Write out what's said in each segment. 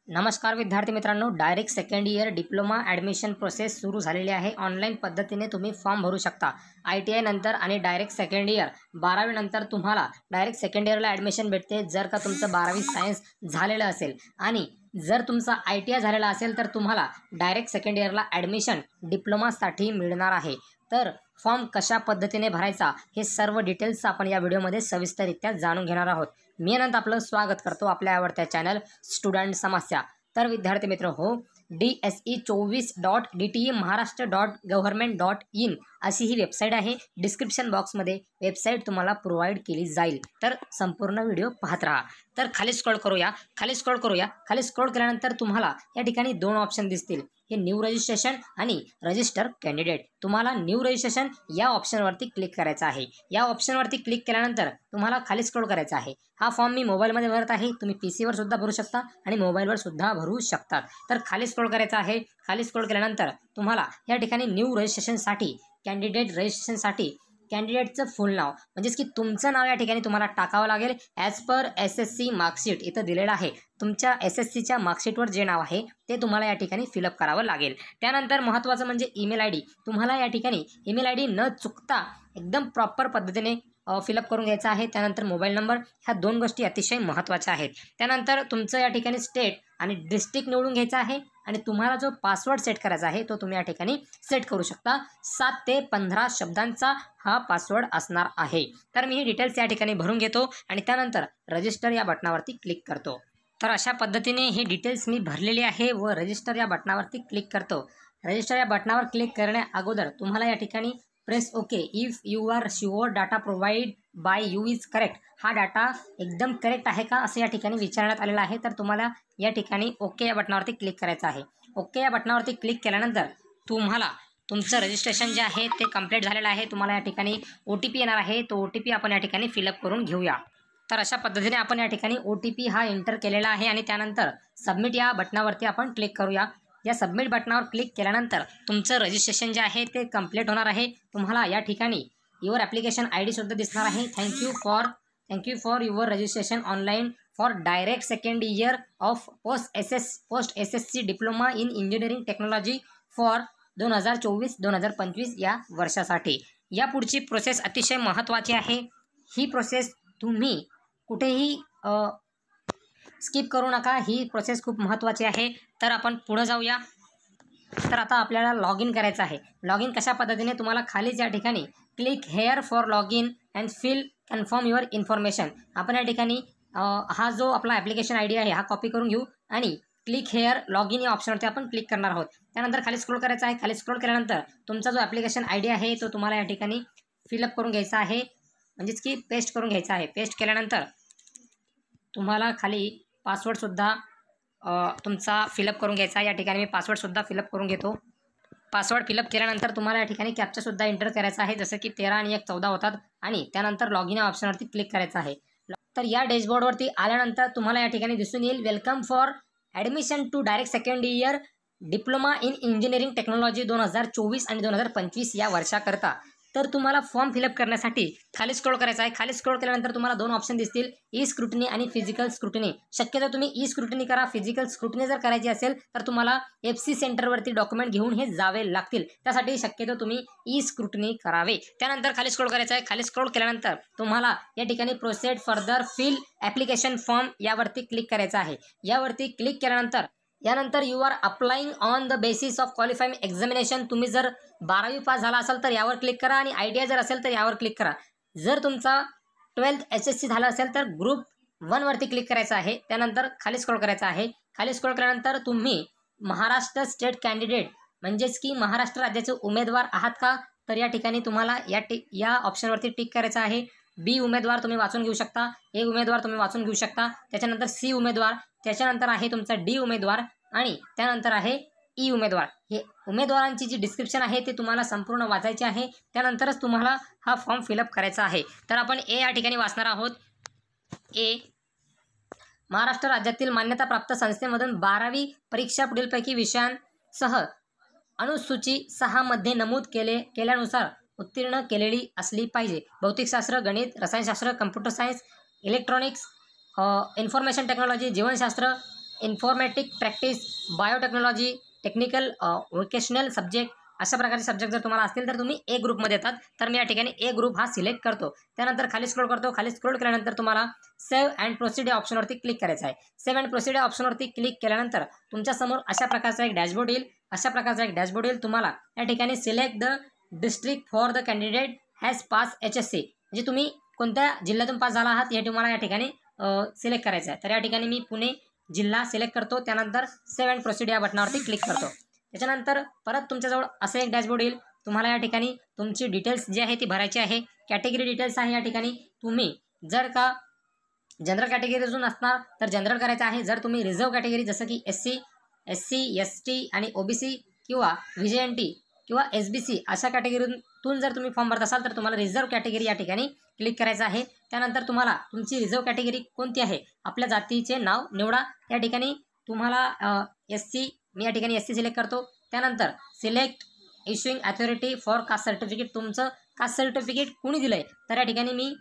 नमस्कार विद्यार्थी मित्रांनो, direct second year diploma admission process सुरू झालेली आहे। ऑनलाईन पद्धतीने तुम्ही फॉर्म भरू शकता। ITI नंतर आणि डायरेक्ट सेकंड इयर 12वी नंतर तुम्हाला डायरेक्ट सेकंड इयरला ॲडमिशन भेटते जर का तुमचं 12वी सायन्स झालेलं असेल, आणि जर तुमचा ITI झालेला असेल तर तुम्हाला डायरेक्ट सेकंड इयरला ॲडमिशन डिप्लोमासाठी मिळणार आहे। तर फॉर्म कशा पद्धतीने भरायचा हे सर्व डिटेल्स आपण या व्हिडिओमध्ये सविस्तररित्या जाणून घेणार आहोत। मी अनंत आपलं स्वागत करतो आपल्या आवडत्या चॅनल स्टुडंट समस्या। तर विद्यार्थी मित्र हो, DSE24.DTE महाराष्ट्र.gov.in अशी ही वेबसाईट आहे। डिस्क्रिप्शन बॉक्समध्ये वेबसाईट तुम्हाला प्रोव्हाइड केली जाईल, तर संपूर्ण व्हिडिओ पाहत राहा। तर खाली स्क्रॉल करूया। खाली स्क्रॉल केल्यानंतर तुम्हाला या ठिकाणी दोन ऑप्शन दिसतील, हे न्यू रजिस्ट्रेशन आणि रजिस्टर कॅन्डिडेट। तुम्हाला न्यू रजिस्ट्रेशन या ऑप्शनवरती क्लिक करायचं आहे। या ऑप्शनवरती क्लिक केल्यानंतर तुम्हाला खाली स्क्रॉल करायचं आहे। हा फॉर्म मी मोबाईलमध्ये भरत आहे, तुम्ही PCवर सुद्धा भरू शकता आणि मोबाईलवर सुद्धा भरू शकतात। तर खाली स्क्रॉल करायचं आहे। खाली स्क्रॉल केल्यानंतर तुम्हाला या ठिकाणी न्यू रजिस्ट्रेशनसाठी कॅन्डिडेट रजिस्ट्रेशनसाठी कॅन्डिडेटचं फुल नाव म्हणजेच की तुमचं नाव या ठिकाणी तुम्हाला टाकावं लागेल। ॲज पर SSC मार्कशीट इथं दिलेलं आहे। तुमच्या SSCच्या मार्कशीटवर जे नाव आहे ते तुम्हाला या ठिकाणी फिलअप करावं लागेल। त्यानंतर महत्त्वाचं म्हणजे ईमेल ID। तुम्हाला या ठिकाणी ईमेल ID न चुकता एकदम प्रॉपर पद्धतीने फिलअप करून घ्यायचा आहे। त्यानंतर मोबाईल नंबर, ह्या दोन गोष्टी अतिशय महत्त्वाच्या आहेत। त्यानंतर तुमचं या ठिकाणी स्टेट आणि डिस्ट्रिक्ट निवडून घ्यायचा आहे, आणि तुम्हाला जो पासवर्ड सेट करायचा आहे तो तुम्ही या ठिकाणी सेट करू शकता। 7 ते 15 शब्दांचा हा पासवर्ड असणार आहे। तर मी ही डिटेल्स या ठिकाणी भरून घेतो आणि त्यानंतर रजिस्टर या बटनावरती क्लिक करतो। तर अशा पद्धतीने हे डिटेल्स मी भरलेले आहे व रजिस्टर या बटनावरती क्लिक करतो। रजिस्टर या बटनावर क्लिक करण्या अगोदर तुम्हाला या ठिकाणी press okay if you are sure data provide by you is correct, हा डाटा एकदम करेक्ट आहे का असं या ठिकाणी विचारण्यात आलेलं आहे। तर तुम्हाला या ठिकाणी ओके या बटनावरती क्लिक करायचं आहे। ओके या बटनावरती क्लिक केल्यानंतर तुम्हाला तुमचं रजिस्ट्रेशन जे आहे ते कंप्लीट झालेलं आहे। तुम्हाला या ठिकाणी OTP येणार आहे, तो OTP आपण या ठिकाणी फिलअप करून घेऊया। तर अशा पद्धतीने आपण या ठिकाणी OTP हा एंटर केलेला आहे, आणि त्यानंतर सबमिट या बटनावरती आपण क्लिक करूया। या सबमिट बटनावर क्लिक केल्यानंतर तुमचं रजिस्ट्रेशन जे आहे ते कंप्लीट होणार आहे। तुम्हाला या ठिकाणी युअर ॲप्लिकेशन ID सुद्धा दिसणार आहे। Thank you for your registration online for direct second year of post SSC diploma in engineering technology for 2024-2025 या वर्षासाठी। या पुढची प्रोसेस अतिशय महत्त्वाची आहे। ही प्रोसेस तुम्ही कुठेही स्किप करू नका, ही प्रोसेस खूप महत्त्वाची आहे। तर आपण पुढे जाऊया। तर आता आपल्याला लॉग इन करायचं आहे। लॉग इन कशा पद्धतीने, तुम्हाला खालीच या ठिकाणी click here for log in and fill confirm your information, आपण या ठिकाणी हा जो आपला ॲप्लिकेशन ID आहे हा कॉपी करून घेऊ आणि क्लिक हेअर लॉग इन या ऑप्शनवरती आपण क्लिक करणार आहोत। त्यानंतर खाली स्क्रॉल करायचं आहे। खाली स्क्रॉल केल्यानंतर तुमचा जो ॲप्लिकेशन ID आहे तो तुम्हाला या ठिकाणी फिलअप करून घ्यायचा आहे, म्हणजेच की पेस्ट करून घ्यायचा आहे। पेस्ट केल्यानंतर तुम्हाला खाली पासवर्डसुद्धा तुमचा फिलअप करून घ्यायचा आहे। या ठिकाणी मी पासवर्डसुद्धा फिलअप करून घेतो। पासवर्ड फिलअप केल्यानंतर तुम्हाला या ठिकाणी कॅप्चासुद्धा एंटर करायचा आहे, जसं की 13 आणि 1 14 होतात, आणि त्यानंतर लॉग इन या ऑप्शनवरती क्लिक करायचं आहे। तर या डॅशबोर्डवरती आल्यानंतर तुम्हाला या ठिकाणी दिसून येईल welcome for admission to direct second year diploma in engineering technology 2024 आणि 2025 या वर्षाकरता। तर तुम्हाला फॉर्म फिलअप करण्यासाठी खाली स्क्रॉल करायचं आहे। खाली स्क्रॉल केल्यानंतर तुम्हाला दोन ऑप्शन दिसतील, ई स्क्रुटनी आणि फिजिकल स्क्रुटनी। शक्यतो तुम्ही ई स्क्रुटनी करा। फिजिकल स्क्रुटनी जर करायची असेल तर तुम्हाला FC सेंटरवरती डॉक्युमेंट घेऊन हे जावे लागतील, त्यासाठी शक्यतो तुम्ही ई स्क्रुटनी करावे। त्यानंतर खाली स्क्रॉल करायचं आहे। खाली स्क्रॉल केल्यानंतर तुम्हाला या ठिकाणी proceed further fill application form यावरती क्लिक करायचं आहे। यावरती क्लिक केल्यानंतर यानंतर you are applying on the basis of qualifying examination, तुम्ही जर 12वी पास झाला असाल तर यावर क्लिक करा, आणि ITI जर असेल तर यावर क्लिक करा। जर तुमचा 12th SSC झाला असेल तर ग्रुप 1 वरती क्लिक करायचं आहे। त्यानंतर खाली स्क्रॉल करायचं आहे। खाली स्क्रॉल केल्यानंतर तुम्ही महाराष्ट्र स्टेट कॅन्डिडेट म्हणजेच की महाराष्ट्र राज्याचे उमेदवार आहात का, तर या ठिकाणी तुम्हाला या ऑप्शनवरती टिक करायचं आहे। B उमेदवार तुम्ही वाचून घेऊ शकता, A उमेदवार तुम्ही वाचून घेऊ शकता, त्याच्यानंतर C उमेदवार, त्याच्यानंतर आहे तुमचा D उमेदवार, आणि त्यानंतर आहे E उमेदवार। हे उमेदवारांची जी डिस्क्रिप्शन आहे ते तुम्हाला संपूर्ण वाचायची आहे, त्यानंतरच तुम्हाला हा फॉर्म फिलअप करायचा आहे। तर आपण A या ठिकाणी वाचणार आहोत। A, महाराष्ट्र राज्यातील मान्यताप्राप्त संस्थेमधून 12वी परीक्षा पुढीलपैकी विषयांसह अनुसूची 6 मध्ये नमूद केल्यानुसार उत्तीर्ण केलेली असली पाहिजे। भौतिकशास्त्र, गणित, रसायनशास्त्र, computer science, electronics, information technology, जीवनशास्त्र, informatic practice, biotechnology, technical, vocational subject, अशा प्रकारचे सब्जेक्ट जर तुम्हाला असतील तर तुम्ही ए ग्रुपमध्ये येतात. तर मी या ठिकाणी ए ग्रुप हा सिलेक्ट करतो. त्यानंतर खाली स्क्रोल करतो. खाली स्क्रोल केल्यानंतर तुम्हाला सेव्ह अँड प्रोसीड या ऑप्शनवरती क्लिक करायचं आहे. सेव्ह अँड प्रोसीड या ऑप्शनवरती क्लिक केल्यानंतर तुमच्यासमोर अशा प्रकारचा एक डॅशबोर्ड येईल. अशा प्रकारचा एक डॅशबोर्ड येईल. तुम्हाला या ठिकाणी select the district for the candidate has pass HSC, म्हणजे तुम्ही कोणत्या जिल्ह्यातून पास झाला आहात हे तुम्हाला या ठिकाणी सिलेक्ट करायचं आहे. तर या ठिकाणी मी पुणे जिल्हा सिलेक्ट करतो. त्यानंतर सेव्ह अँड प्रोसीड या बटनावरती क्लिक करतो. त्याच्यानंतर परत तुमच्याजवळ असं एक डॅशबोर्ड येईल. तुम्हाला या ठिकाणी तुमची डिटेल्स जी आहे ती भरायची आहे. कॅटेगरी डिटेल्स आहे. या ठिकाणी तुम्ही जर का जनरल कॅटेगरीतून असणार तर जनरल करायचं आहे. जर तुम्ही रिझर्व कॅटेगरी जसं की SC, SC, ST आणि OBC किंवा VJNT किंवा SBC अशा कॅटेगरीतून जर तुम्ही फॉर्म भरत असाल तर तुम्हाला रिझर्व कॅटेगरी या ठिकाणी क्लिक करायचं आहे. त्यानंतर तुम्हाला तुमची रिझर्व कॅटेगरी कोणती आहे आपल्या जातीचे नाव निवडा. या ठिकाणी तुम्हाला SC, मी या ठिकाणी SC सिलेक्ट करतो. त्यानंतर select issuing authority for caste certificate, तुमचं कास्ट सर्टिफिकेट कोणी दिलं आहे तर या ठिकाणी मी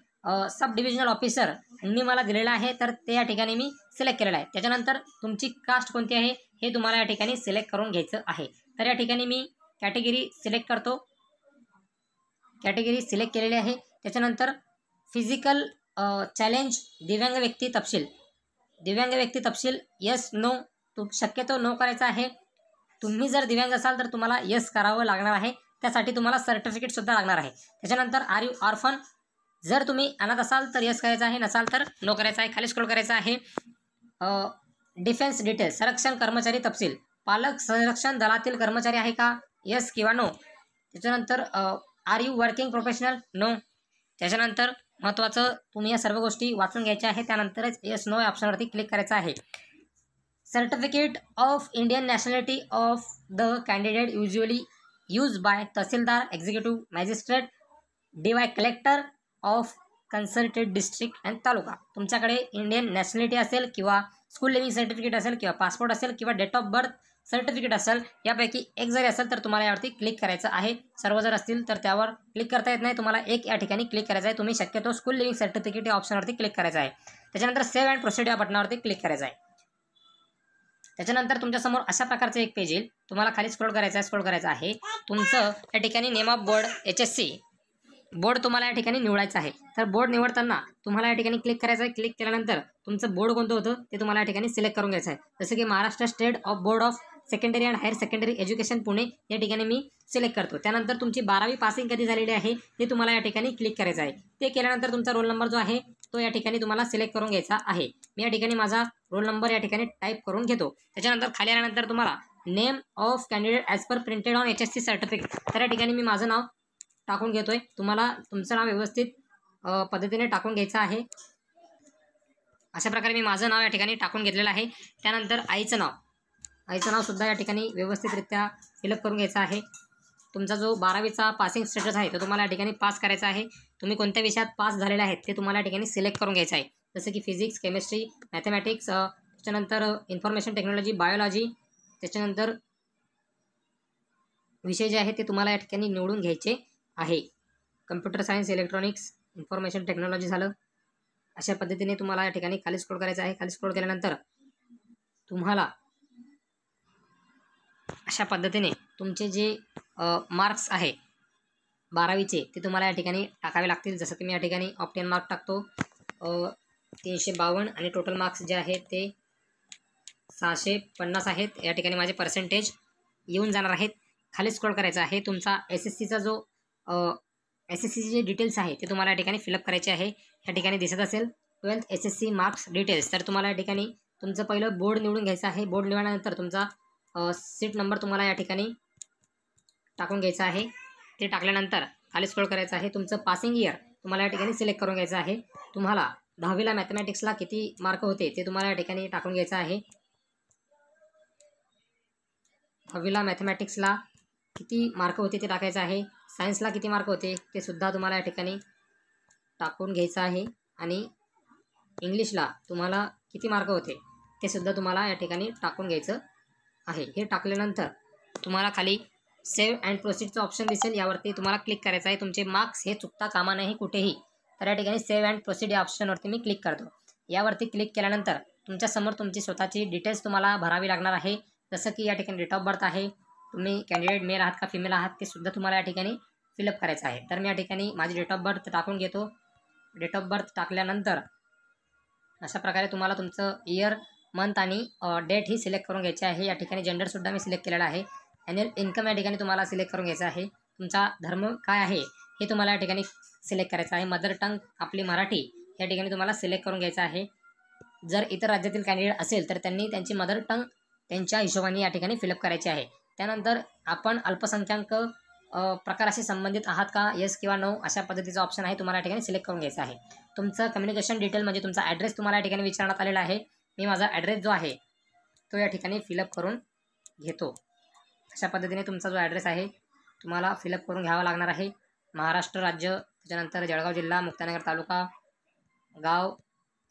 सब डिव्हिजनल ऑफिसर यांनी मला दिलेलं आहे तर ते या ठिकाणी मी सिलेक्ट केलेलं आहे. त्याच्यानंतर तुमची कास्ट कोणती आहे हे तुम्हाला या ठिकाणी सिलेक्ट करून घ्यायचं आहे. तर या ठिकाणी मी कॅटेगरी सिलेक्ट करतो. कॅटेगरी सिलेक्ट केलेली आहे. त्याच्यानंतर फिजिकल चॅलेंज, दिव्यांग व्यक्ती तपशील, दिव्यांग व्यक्ती तपशील यस नो, शक्यतो नो करायचा आहे. तुम्ही जर दिव्यांग असाल तर तुम्हाला यस करावं लागणार आहे. त्यासाठी तुम्हाला सर्टिफिकेटसुद्धा लागणार आहे. त्याच्यानंतर आर यू ऑर्फन, जर तुम्ही अनाथ असाल तर यस करायचं आहे, नसाल तर नो करायचं आहे. खाली स्क्रोल करायचं आहे. डिफेन्स डिटेल्स, संरक्षण कर्मचारी तपशील, पालक संरक्षण दलातील कर्मचारी आहे का, यस किंवा नो. त्याच्यानंतर are you working professional, no. त्याच्यानंतर महत्त्वाचं तुम्ही या सर्व गोष्टी वाचून घ्यायच्या आहे. त्यानंतरच येस नो या ऑप्शनवरती क्लिक करायचं आहे. Certificate of Indian nationality of the candidate usually use by tehsildar, executive magistrate, DY collector of consulted district and taluka. तुमच्याकडे इंडियन नॅशनॅलिटी असेल किंवा स्कूल लिव्हिंग सर्टिफिकेट असेल किंवा पासपोर्ट असेल किंवा डेट ऑफ बर्थ सर्टिफिकेट असेल, यापैकी एक जरी असेल तर तुम्हाला यावरती क्लिक करायचं आहे. सर्व जर असतील तर त्यावर क्लिक करता येत नाही, तुम्हाला एक या ठिकाणी क्लिक करायचं आहे. तुम्ही शक्यतो स्कूल लिव्हिंग सर्टिफिकेट या ऑप्शनवरती क्लिक करायचं आहे. त्याच्यानंतर सेव्ह अँड प्रोसीड या बटनावरती क्लिक करायचं आहे. त्याच्यानंतर तुमच्यासमोर अशा प्रकारचं एक पेज येईल. तुम्हाला खाली स्क्रोल करायचं आहे. तुमचं या ठिकाणी name of board HSC board तुम्हाला या ठिकाणी निवडायचं आहे. तर बोर्ड निवडताना तुम्हाला या ठिकाणी क्लिक करायचं आहे. क्लिक केल्यानंतर तुमचं बोर्ड कोणतं होतं ते तुम्हाला या ठिकाणी सिलेक्ट करून घ्यायचं आहे. जसं की Maharashtra state of board of secondary and higher secondary education Pune या ठिकाणी मी सिलेक्ट करतो. त्यानंतर तुमची 12वी पासिंग कधी झालेली आहे ते तुम्हाला या ठिकाणी क्लिक करायचं आहे. ते केल्यानंतर तुमचा रोल नंबर जो आहे तो या ठिकाणी तुम्हाला सिलेक्ट करून घ्यायचा आहे. मी या ठिकाणी माझा रोल नंबर या ठिकाणी टाईप करून घेतो. त्याच्यानंतर खाली आल्यानंतर तुम्हाला name of candidate as per printed on HSC certificate, तर या ठिकाणी मी माझं नाव टाकून घेतोय. तुम्हाला तुमचं नाव व्यवस्थित पद्धतीने टाकून घ्यायचं आहे. अशा प्रकारे मी माझं नाव या ठिकाणी टाकून घेतलेलं आहे. त्यानंतर आईचं नाव सुद्धा या ठिकाणी व्यवस्थितरित्या फिलअप करून घ्यायचं आहे. तुमचा जो 12वीचा पासिंग स्टेटस आहे तो तुम्हाला या ठिकाणी पास करायचा आहे. तुम्ही कोणत्या विषयात पास झालेले आहेत ते तुम्हाला या ठिकाणी सिलेक्ट करून घ्यायचं आहे. जसं की फिजिक्स, केमिस्ट्री, मॅथमॅटिक्स, त्याच्यानंतर इन्फॉर्मेशन टेक्नॉलॉजी, बायोलॉजी, त्याच्यानंतर विषय जे आहेत ते तुम्हाला या ठिकाणी निवडून घ्यायचे आहे. Computer science, electronics, information technology झालं. अशा पद्धतीने तुम्हाला या ठिकाणी खाली स्क्रोल करायचं आहे. खाली स्क्रोल केल्यानंतर तुम्हाला अशा पद्धतीने तुमचे जे मार्क्स आहे 12वीचे ते तुम्हाला या ठिकाणी टाकावे लागतील. जसं की मी या ठिकाणी ऑप्टियन मार्क टाकतो 352 आणि टोटल मार्क्स जे आहेत ते 650 आहेत. या ठिकाणी माझे पर्सेंटेज येऊन जाणार आहेत. खाली स्क्रोल करायचं आहे. तुमचा SSCचा जो SSCचे जे डिटेल्स आहे ते तुम्हाला या ठिकाणी फिलअप करायचे आहे. या ठिकाणी दिसत असेल 12th SSC मार्क्स डिटेल्स. तर तुम्हाला या ठिकाणी तुमचं पहिलं बोर्ड निवडून घ्यायचं आहे. बोर्ड निवडल्यानंतर तुमचा सीट नंबर तुम्हाला या ठिकाणी टाकून घ्यायचा आहे. ते टाकल्यानंतर खाली स्क्रोल करायचं आहे. तुमचं पासिंग इयर तुम्हाला या ठिकाणी सिलेक्ट करून घ्यायचं आहे. तुम्हाला 10वीला मॅथमॅटिक्सला किती मार्क होते ते तुम्हाला या ठिकाणी टाकून घ्यायचं आहे. 10वीला मॅथमॅटिक्सला किती मार्क होते ते टाकायचं आहे. सायन्सला किती मार्क होते ते सुद्धा तुम्हाला या ठिकाणी टाकून घ्यायचं आहे. आणि इंग्लिशला तुम्हाला किती मार्क होते ते सुद्धा तुम्हाला या ठिकाणी टाकून घ्यायचं आहे. हे टाकल्यानंतर तुम्हाला खाली सेव्ह अँड प्रोसीडचं ऑप्शन दिसेल. यावरती तुम्हाला क्लिक करायचं आहे. तुमचे मार्क्स हे चुकता कामा नाही कुठेही. तर या ठिकाणी सेव्ह अँड प्रोसीड या ऑप्शनवरती मी क्लिक करतो. यावरती क्लिक केल्यानंतर तुमच्यासमोर तुमची स्वतःची डिटेल्स तुम्हाला भरावी लागणार आहे. जसं की या ठिकाणी डेट ऑफ बर्थ आहे, तुम्ही कॅन्डिडेट मेल आहात का फिमेल आहात ते सुद्धा तुम्हाला या ठिकाणी फिलअप करायचं आहे. तर मी या ठिकाणी माझी डेट ऑफ बर्थ टाकून घेतो. डेट ऑफ बर्थ टाकल्यानंतर अशा प्रकारे तुम्हाला तुमचं इयर, मंथ आणि डेट ही सिलेक्ट करून घ्यायची आहे. या ठिकाणी जेंडरसुद्धा मी सिलेक्ट केलेला आहे. ॲन्युअल इन्कम या ठिकाणी तुम्हाला सिलेक्ट करून घ्यायचं आहे. तुमचा धर्म काय आहे हे तुम्हाला या ठिकाणी सिलेक्ट करायचं आहे. मदर टंग आपली मराठी या ठिकाणी तुम्हाला सिलेक्ट करून घ्यायचं आहे. जर इतर राज्यातील कॅन्डिडेट असेल तर त्यांनी त्यांची मदर टंग त्यांच्या हिशोबाने या ठिकाणी फिलअप करायची आहे. त्यानंतर आपण अल्पसंख्याक प्रकाराशी संबंधित आहात का, येस किंवा नो अशा पद्धतीचा ऑप्शन आहे, तुम्हाला या ठिकाणी सिलेक्ट करून घ्यायचा आहे. तुमचं कम्युनिकेशन डिटेल म्हणजे तुमचा ॲड्रेस तुम्हाला या ठिकाणी विचारण्यात आलेला आहे. मी माझा ॲड्रेस जो आहे तो या ठिकाणी फिलअप करून घेतो. अशा पद्धतीने तुमचा जो ॲड्रेस आहे तुम्हाला फिलअप करून घ्यावा लागणार आहे. महाराष्ट्र राज्य, त्याच्यानंतर जळगाव जिल्हा, मुक्तानगर तालुका, गाव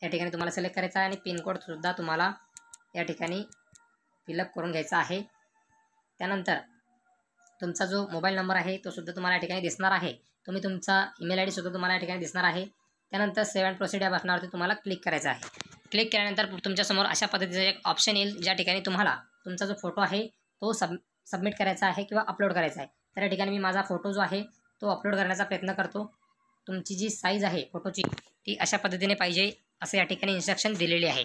या ठिकाणी तुम्हाला सिलेक्ट करायचा आहे आणि पिनकोडसुद्धा तुम्हाला या ठिकाणी फिलअप करून घ्यायचा आहे. त्यानंतर तुमचा जो मोबाईल नंबर आहे तो सुद्धा तुम्हाला या ठिकाणी दिसणार आहे. तुम्ही तुमचा ईमेल आय डीसुद्धा तुम्हाला या ठिकाणी दिसणार आहे. त्यानंतर सेव्ह अँड प्रोसीड या बटनावरती तुम्हाला क्लिक करायचं आहे. क्लिक केल्यानंतर तुमच्यासमोर अशा पद्धतीचा एक ऑप्शन येईल ज्या ठिकाणी तुम्हाला तुमचा जो फोटो आहे तो सबमिट करायचा आहे किंवा अपलोड करायचा आहे. तर या ठिकाणी मी माझा फोटो जो आहे तो अपलोड करण्याचा प्रयत्न करतो. तुमची जी साईज आहे फोटोची ती अशा पद्धतीने पाहिजे असं या ठिकाणी इन्स्ट्रक्शन दिलेली आहे.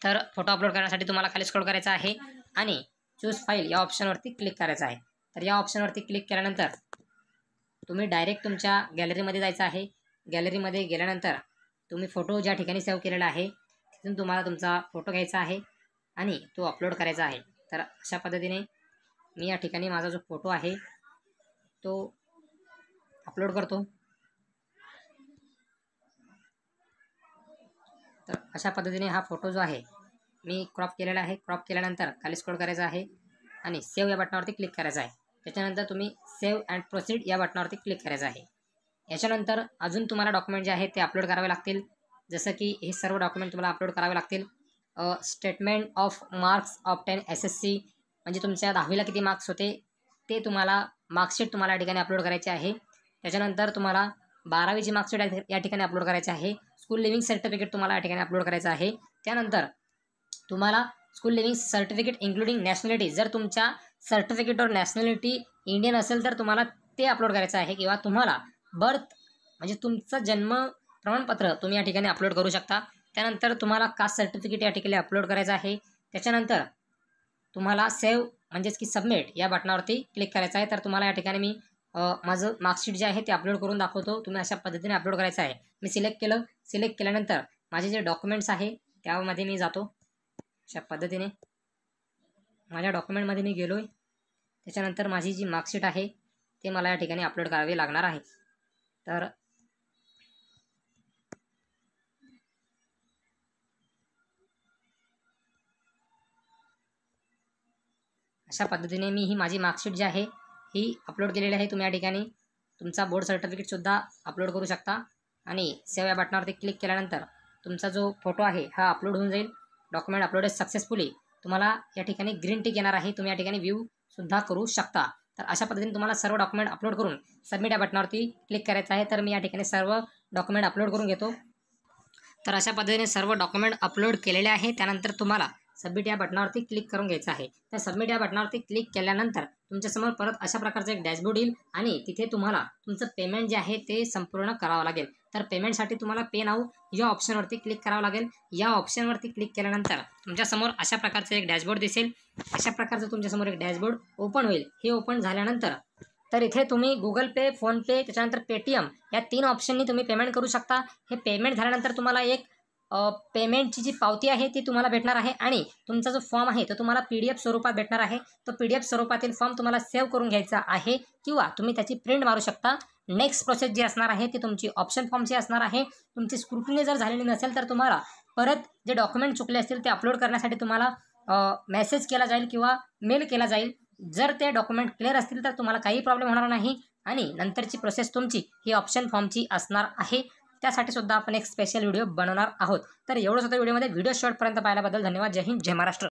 तर फोटो अपलोड करण्यासाठी तुम्हाला खाली स्क्रॉल करायचं आहे आणि चूज फाईल या ऑप्शनवरती क्लिक करायचं आहे. तर या ऑप्शनवरती क्लिक केल्यानंतर तुम्ही डायरेक्ट तुमच्या गॅलरीमध्ये जायचं आहे. गॅलरीमध्ये गेल्यानंतर तुम्ही फोटो ज्या ठिकाणी सेव्ह केलेला आहे तिथून तुम्हाला तुमचा फोटो घ्यायचा आहे आणि तो अपलोड करायचा आहे. तर अशा पद्धतीने मी या ठिकाणी माझा जो फोटो आहे तो अपलोड करतो. तर अशा पद्धतीने हा फोटो जो आहे मी क्रॉप केलेला आहे. क्रॉप केल्यानंतर खाली स्क्रॉल करायचं आहे आणि सेव्ह या बटनावरती क्लिक करायचं आहे. त्याच्यानंतर तुम्ही सेव्ह अँड प्रोसीड या बटनावरती क्लिक करायचं आहे. याच्यानंतर अजून तुम्हाला डॉक्युमेंट जे आहे ते अपलोड करावे लागतील. जसं की हे सर्व डॉक्युमेंट तुम्हाला अपलोड करावे लागतील. Statement of marks of 10 SSC म्हणजे तुमच्या 10वीला किती मार्क्स होते ते तुम्हाला मार्कशीट तुम्हाला या ठिकाणी अपलोड करायची आहे. त्याच्यानंतर तुम्हाला 12वीची मार्कशीट या ठिकाणी अपलोड करायची आहे. स्कूल लिव्हिंग सर्टिफिकेट तुम्हाला या ठिकाणी अपलोड करायचं आहे. त्यानंतर तुम्हाला school living certificate including nationality, जर तुमच्या सर्टिफिकेटवर नॅशनॅलिटी इंडियन असेल तर तुम्हाला ते अपलोड करायचं आहे. किंवा तुम्हाला बर्थ म्हणजे तुमचं जन्म प्रमाणपत्र तुम्ही या ठिकाणी अपलोड करू शकता. त्यानंतर तुम्हाला कास्ट सर्टिफिकेट या ठिकाणी अपलोड करायचं आहे. त्याच्यानंतर तुम्हाला सेव्ह म्हणजेच की सबमिट या बटनावरती क्लिक करायचं आहे. तर तुम्हाला या ठिकाणी मी माझं मार्कशीट जे आहे ते अपलोड करून दाखवतो. तुम्ही अशा पद्धतीने अपलोड करायचं आहे. मी सिलेक्ट केलं. सिलेक्ट केल्यानंतर माझे जे डॉक्युमेंट्स आहे त्यामध्ये मी जातो. अशा पद्धतीने माझ्या डॉक्युमेंटमध्ये मी गेलो आहे. त्याच्यानंतर माझी जी मार्कशीट आहे ते मला या ठिकाणी अपलोड करावी लागणार आहे. तर अशा पद्धतीने मी ही माझी मार्कशीट जी आहे ही अपलोड केलेली आहे. तुम्ही या ठिकाणी तुमचा बोर्ड सर्टिफिकेटसुद्धा अपलोड करू शकता आणि सेव्ह या बटनावरती क्लिक केल्यानंतर तुमचा जो फोटो आहे हा अपलोड होऊन जाईल. Document uploaded successfully. तुम्हाला या ठिकाणी ग्रीन टिक येणार आहे. तुम्ही या ठिकाणी व्ह्यूसुद्धा करू शकता. तर अशा पद्धतीने तुम्हाला सर्व डॉक्युमेंट अपलोड करून सबमिट या बटनावरती क्लिक करायचं आहे. तर मी या ठिकाणी सर्व डॉक्युमेंट अपलोड करून घेतो. तर अशा पद्धतीने सर्व डॉक्युमेंट अपलोड केलेले आहे. त्यानंतर तुम्हाला सबमिट या बटनावरती क्लिक करून घ्यायचं आहे. तर सबमिट या बटनावरती क्लिक केल्यानंतर तुमच्यासमोर परत अशा प्रकारचं एक डॅशबोर्ड येईल आणि तिथे तुम्हाला तुमचं पेमेंट जे आहे ते संपूर्ण करावं लागेल. तर पेमेंटसाठी तुम्हाला पे नाऊ या ऑप्शनवरती क्लिक करावं लागेल. या ऑप्शनवरती क्लिक केल्यानंतर तुमच्यासमोर अशा प्रकारचं एक डॅशबोर्ड दिसेल. अशा प्रकारचं तुमच्यासमोर एक डॅशबोर्ड ओपन होईल. हे ओपन झाल्यानंतर तर इथे तुम्ही गुगल पे, फोनपे, त्याच्यानंतर पेटीएम या 3 ऑप्शननी तुम्ही पेमेंट करू शकता. हे पेमेंट झाल्यानंतर तुम्हाला एक पेमेंटची जी पावती आहे ती तुम्हाला भेटणार आहे आणि तुमचा जो फॉर्म आहे तो तुम्हाला PDF स्वरूपात भेटणार आहे. तो PDF स्वरूपातील फॉर्म तुम्हाला सेव्ह करून घ्यायचा आहे किंवा तुम्ही त्याची प्रिंट मारू शकता. नेक्स्ट प्रोसेस जी असणार आहे ती तुमची ऑप्शन फॉर्मची असणार आहे. तुमची स्क्रुटिनी जर झालेली नसेल तर तुम्हाला परत जे डॉक्युमेंट चुकले असतील ते अपलोड करण्यासाठी तुम्हाला मेसेज केला जाईल किंवा मेल केला जाईल. जर ते डॉक्युमेंट क्लिअर असतील तर तुम्हाला काही प्रॉब्लेम होणार नाही आणि नंतरची प्रोसेस तुमची ही ऑप्शन फॉर्मची असणार आहे. त्यासाठी सुद्धा आपण एक स्पेशल व्हिडिओ बनवणार आहोत. तर एवढंच होतं व्हिडिओमध्ये. व्हिडिओ शेवटपर्यंत पाहिल्याबद्दल धन्यवाद. जय हिंद, जय महाराष्ट्र.